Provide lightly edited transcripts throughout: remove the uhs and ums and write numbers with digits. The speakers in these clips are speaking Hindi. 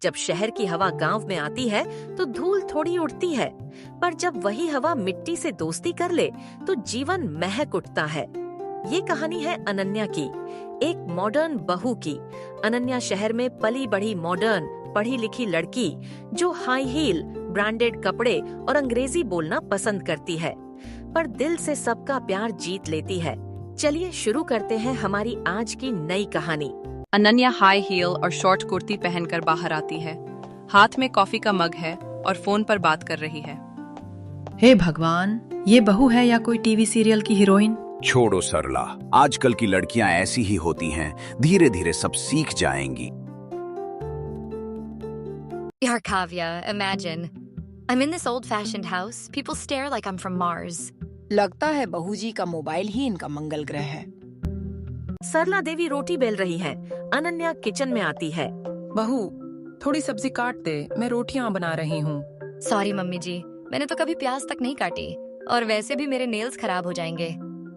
जब शहर की हवा गांव में आती है तो धूल थोड़ी उड़ती है, पर जब वही हवा मिट्टी से दोस्ती कर ले तो जीवन महक उठता है। ये कहानी है अनन्या की, एक मॉडर्न बहू की। अनन्या शहर में पली बढ़ी मॉडर्न पढ़ी लिखी लड़की जो हाई हील, ब्रांडेड कपड़े और अंग्रेजी बोलना पसंद करती है, पर दिल से सबका प्यार जीत लेती है। चलिए शुरू करते हैं हमारी आज की नई कहानी। अनन्या हाई हील और शॉर्ट कुर्ती पहनकर बाहर आती है। हाथ में कॉफी का मग है और फोन पर बात कर रही है। हे भगवान, ये बहू है या कोई टीवी सीरियल की हीरोइन? छोड़ो सरला, आजकल की लड़कियां ऐसी ही होती हैं, धीरे धीरे सब सीख जाएंगी। Yaar Kavya, imagine. I'm in this old-fashioned house. People stare like I'm from Mars. लगता है बहू जी का मोबाइल ही इनका मंगल ग्रह है। सरला देवी रोटी बेल रही है। अनन्या किचन में आती है। बहू, थोड़ी सब्जी काट दे, मैं रोटियां बना रही हूँ। Sorry मम्मी जी, मैंने तो कभी प्याज तक नहीं काटी, और वैसे भी मेरे नेल्स खराब हो जाएंगे।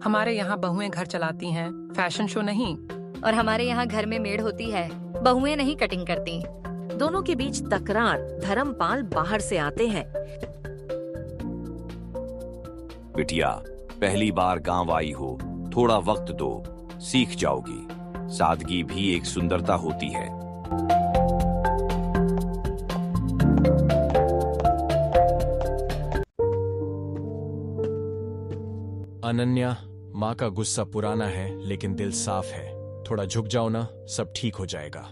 हमारे यहाँ बहुएं घर चलाती हैं, फैशन शो नहीं। और हमारे यहाँ घर में मेड होती है, बहुएं नहीं कटिंग करती। दोनों के बीच तकरार। धर्मपाल बाहर से आते हैं। बिटिया, पहली बार गांव आई हो, थोड़ा वक्त दो, सीख जाओगी। सादगी भी एक सुंदरता होती है। अनन्या, माँ का गुस्सा पुराना है लेकिन दिल साफ है। थोड़ा झुक जाओ ना, सब ठीक हो जाएगा।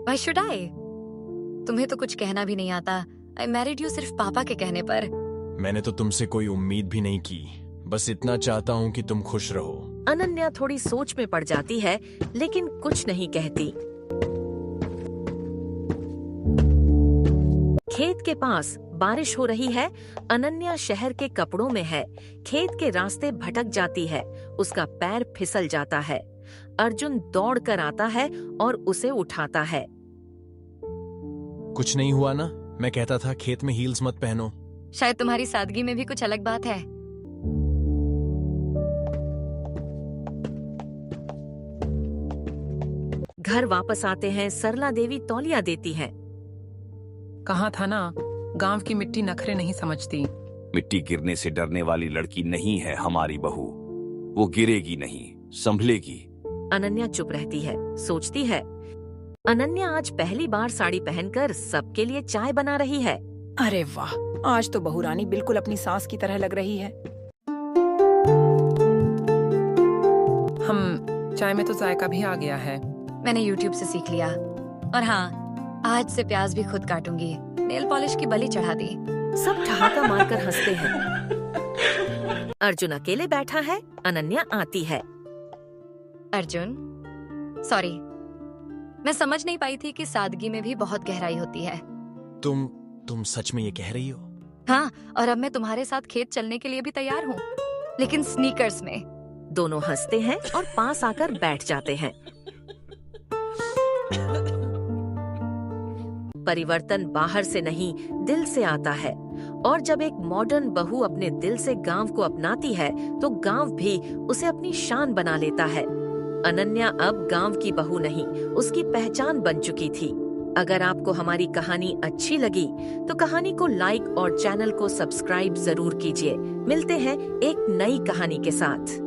Why should I? तुम्हें तो कुछ कहना भी नहीं आता। I married you सिर्फ पापा के कहने पर। मैंने तो तुमसे कोई उम्मीद भी नहीं की, बस इतना चाहता हूँ कि तुम खुश रहो। अनन्या थोड़ी सोच में पड़ जाती है, लेकिन कुछ नहीं कहती। खेत के पास बारिश हो रही है। अनन्या शहर के कपड़ों में है। खेत के रास्ते भटक जाती है, उसका पैर फिसल जाता है। अर्जुन दौड़ कर आता है और उसे उठाता है। कुछ नहीं हुआ ना? मैं कहता था खेत में हील्स मत पहनो। शायद तुम्हारी सादगी में भी कुछ अलग बात है। घर वापस आते हैं। सरला देवी तौलिया देती है। कहा था ना, गांव की मिट्टी नखरे नहीं समझती। मिट्टी गिरने से डरने वाली लड़की नहीं है हमारी बहू। वो गिरेगी नहीं, संभलेगी। अनन्या चुप रहती है, सोचती है। अनन्या आज पहली बार साड़ी पहनकर सबके लिए चाय बना रही है। अरे वाह, आज तो बहू रानी बिल्कुल अपनी सास की तरह लग रही है। चाय में तो जायका भी आ गया है। मैंने YouTube से सीख लिया। और हाँ, आज से प्याज भी खुद काटूंगी। नेल पॉलिश की बलि चढ़ा दी। सब ठहाका मारकर हंसते हैं। अर्जुन अकेले बैठा है। अनन्या आती है। अर्जुन, सॉरी, मैं समझ नहीं पाई थी कि सादगी में भी बहुत गहराई होती है। तुम सच में ये कह रही हो? हाँ, और अब मैं तुम्हारे साथ खेत चलने के लिए भी तैयार हूँ, लेकिन स्नीकर्स में। दोनों हंसते हैं और पास आकर बैठ जाते हैं। परिवर्तन बाहर से नहीं, दिल से आता है। और जब एक मॉडर्न बहू अपने दिल से गांव को अपनाती है तो गांव भी उसे अपनी शान बना लेता है। अनन्या अब गांव की बहू नहीं, उसकी पहचान बन चुकी थी। अगर आपको हमारी कहानी अच्छी लगी तो कहानी को लाइक और चैनल को सब्सक्राइब जरूर कीजिए। मिलते हैं एक नई कहानी के साथ।